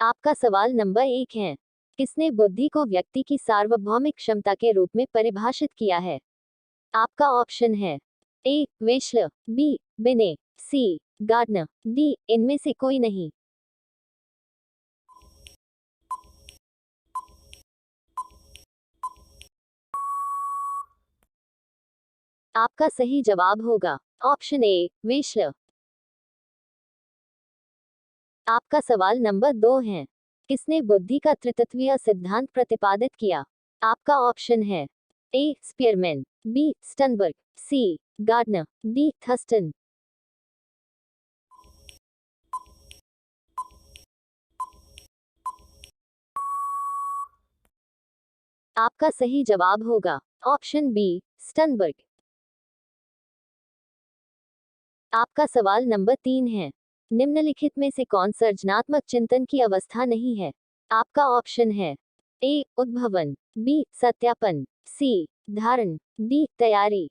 आपका सवाल नंबर 1 है। किसने बुद्धि को व्यक्ति की सार्वभौमिक क्षमता के रूप में परिभाषित किया है? आपका ऑप्शन है ए. वेश्ल, बी. बिने, सी. Gardner, D. इनमें से कोई नहीं। आपका सही जवाब होगा ऑप्शन ए. वेश्ल। आपका सवाल नंबर 2 है। किसने बुद्धि का त्रितत्वीय सिद्धांत प्रतिपादित किया? आपका ऑप्शन है A. Spearman, B. Sternberg, C. Gardner, D. Thurstone. आपका सही जवाब होगा ऑप्शन बी. स्टनबर्ग। आपका सवाल नंबर 3 है। निम्नलिखित में से कौन सर्जनात्मक चिंतन की अवस्था नहीं है? आपका ऑप्शन है ए. उद्भवन, बी. सत्यापन, सी. धारण, डी. तैयारी।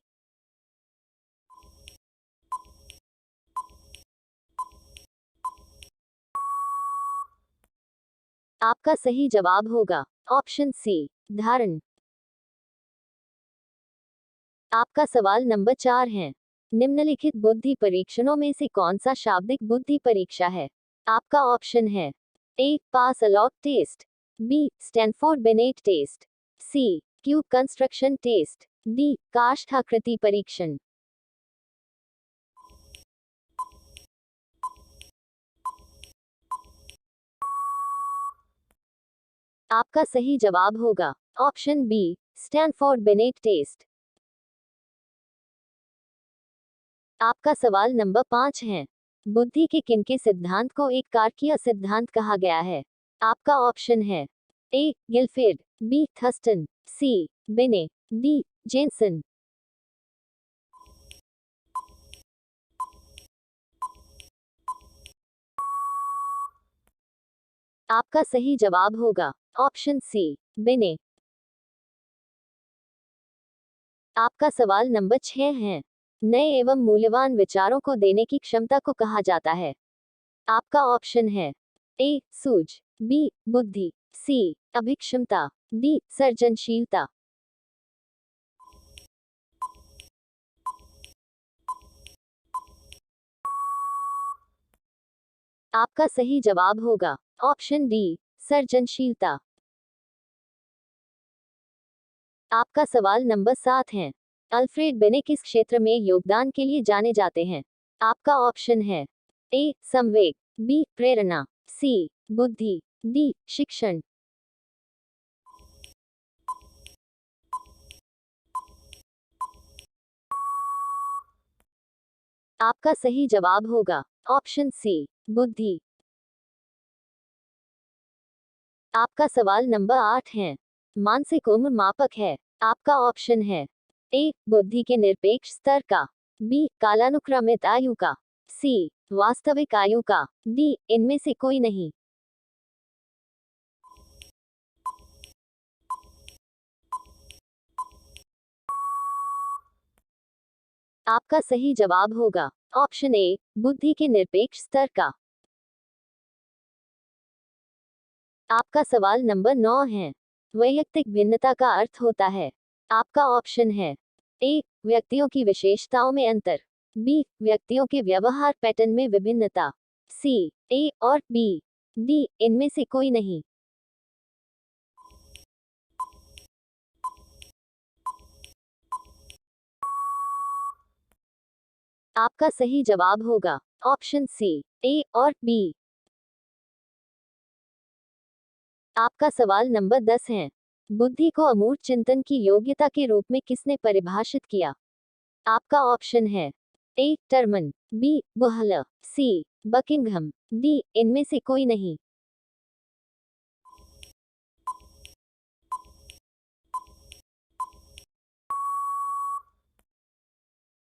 आपका सही जवाब होगा ऑप्शन सी. धारण। आपका सवाल नंबर 4 है। निम्नलिखित बुद्धि परीक्षणों में से कौन सा शाब्दिक बुद्धि परीक्षा है? आपका ऑप्शन है A. Passalong test, B. Stanford Binet test, C. Cube construction test, D. काष्ठाकृति परीक्षण। आपका सही जवाब होगा option B. Stanford Binet test. आपका सवाल नंबर 5 है। बुद्धि के किनके सिद्धांत को एक कारकीय सिद्धांत कहा गया है? आपका ऑप्शन है ए. गिलफेड, बी. थर्स्टन, सी. बिने, डी. जेनसन। आपका सही जवाब होगा ऑप्शन सी. बिने। आपका सवाल नंबर 6 है। नए एवं मूल्यवान विचारों को देने की क्षमता को कहा जाता है? आपका ऑप्शन है ए. सूझ, बी. बुद्धि, सी. अभिक्षमता, डी. सर्जनशीलता। आपका सही जवाब होगा ऑप्शन डी. सर्जनशीलता। आपका सवाल नंबर 7 है। अल्फ्रेड बिने किस क्षेत्र में योगदान के लिए जाने जाते हैं? आपका ऑप्शन है ए. संवेग, बी. प्रेरणा, सी. बुद्धि, डी. शिक्षण। आपका सही जवाब होगा ऑप्शन सी. बुद्धि। आपका सवाल नंबर 8 है। मानसिक उम्र मापक है? आपका ऑप्शन है ए. बुद्धि के निरपेक्ष स्तर का, बी. कालानुक्रमित आयु का, सी. वास्तविक आयु का, डी. इनमें से कोई नहीं। आपका सही जवाब होगा ऑप्शन ए. बुद्धि के निरपेक्ष स्तर का। आपका सवाल नंबर 9 है। वैयक्तिक भिन्नता का अर्थ होता है? आपका ऑप्शन है ए. व्यक्तियों की विशेषताओं में अंतर, बी. व्यक्तियों के व्यवहार पैटर्न में विभिन्नता, सी. ए और बी, डी. इनमें से कोई नहीं। आपका सही जवाब होगा ऑप्शन सी. ए और बी। आपका सवाल नंबर 10 है। बुद्धि को अमूर्त चिंतन की योग्यता के रूप में किसने परिभाषित किया? आपका ऑप्शन है A. Terman, B. Buhler, C. Buckingham, D. इनमें से कोई नहीं।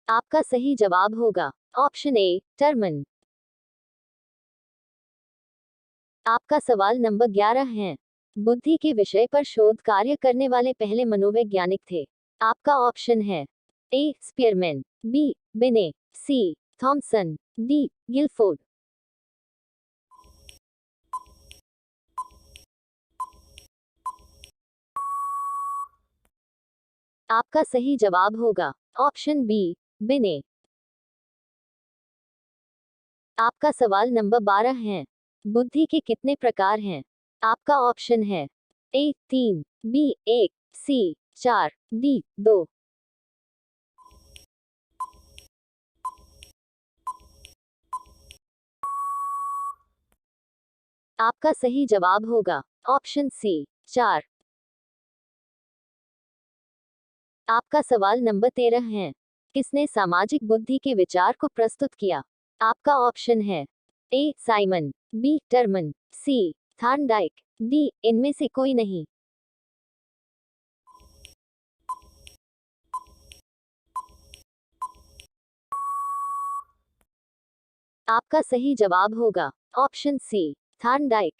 आपका सही जवाब होगा ऑप्शन ए. टर्मन। आपका सवाल नंबर 11 है। बुद्धि के विषय पर शोध कार्य करने वाले पहले मनोवैज्ञानिक थे? आपका ऑप्शन है ए. Spearman, B. बिने, सी. Thompson, D. गिलफोर्ड। आपका सही जवाब होगा ऑप्शन बी, बिने। आपका सवाल नंबर 12 है। बुद्धि के कितने प्रकार हैं? आपका ऑप्शन है ए 3, बी 1, सी 4, डी 2। आपका सही जवाब होगा ऑप्शन सी 4। आपका सवाल नंबर 13 है। किसने सामाजिक बुद्धि के विचार को प्रस्तुत किया? आपका ऑप्शन है A Simon, B Terman, C Thorndike, D इनमें से कोई नहीं। आपका सही जवाब होगा ऑप्शन सी थार्नडाइक।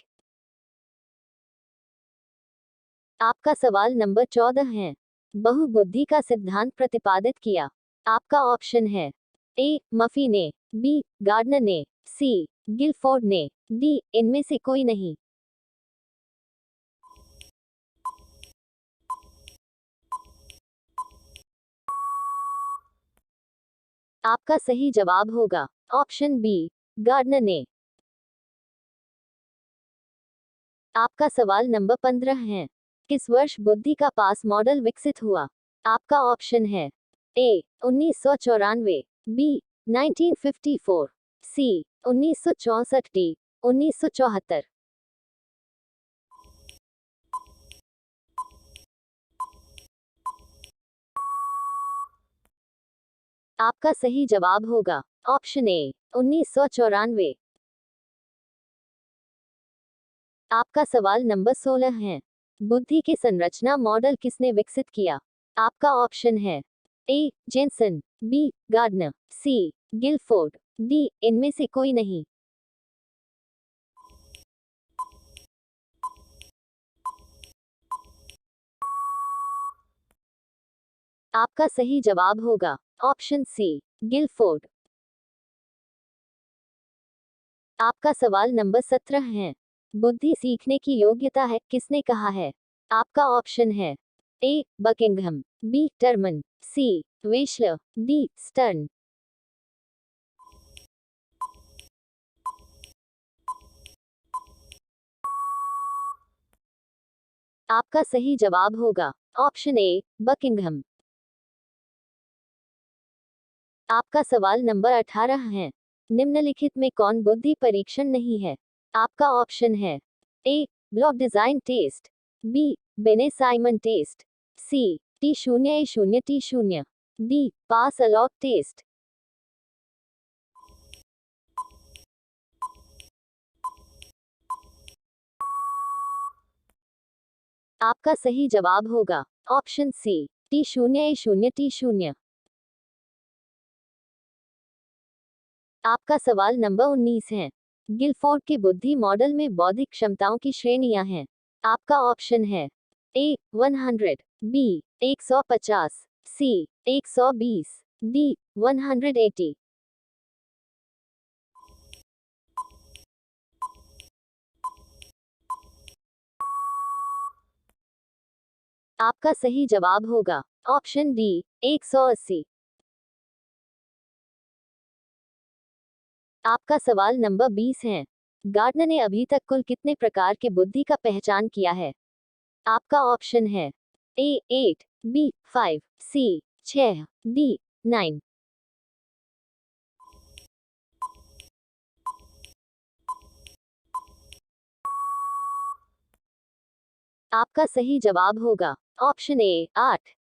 आपका सवाल नंबर 14 है। बहुबुद्धि का सिद्धांत प्रतिपादित किया। आपका ऑप्शन है ए मफी ने, बी गार्डनर ने, सी गिलफोर्ड ने, डी इनमें से कोई नहीं। आपका सही जवाब होगा ऑप्शन बी गार्डनर ने। आपका सवाल नंबर 15 है। किस वर्ष बुद्धि का पास मॉडल विकसित हुआ? आपका ऑप्शन है ए 1994, बी 1954, सी 1964, डी 1974। आपका सही जवाब होगा ऑप्शन ए 1994। आपका सवाल नंबर 16 है। बुद्धि के संरचना मॉडल किसने विकसित किया? आपका ऑप्शन है ए जेनसन, बी गार्डनर, सी गिलफोर्ड, डी इनमें से कोई नहीं। आपका सही जवाब होगा ऑप्शन सी गिलफोर्ड। आपका सवाल नंबर 17 है। बुद्धि सीखने की योग्यता है किसने कहा है? आपका ऑप्शन है ए बकिंघम, बी टर्मन, सी वेशलर, डी स्टर्न। आपका सही जवाब होगा ऑप्शन ए बकिंघम। आपका सवाल नंबर 18 है। निम्नलिखित में कौन बुद्धि परीक्षण नहीं है? आपका ऑप्शन है ए ब्लॉक डिजाइन टेस्ट, बी बेने साइमन टेस्ट, सी T0A0 T0, डी पास अलॉट टेस्ट। आपका सही जवाब होगा ऑप्शन सी T0A0 T0। आपका सवाल नंबर 19 है। गिलफोर्ड के बुद्धि मॉडल में बौद्धिक क्षमताओं की श्रेणियां हैं। आपका ऑप्शन है ए 100, बी 150, सी 120, डी 180। आपका सही जवाब होगा ऑप्शन डी 180। आपका सवाल नंबर 20 है। गार्डनर ने अभी तक कुल कितने प्रकार के बुद्धि का पहचान किया है? आपका ऑप्शन है ए 8, बी 5, सी 6, डी 9। आपका सही जवाब होगा ऑप्शन ए 8।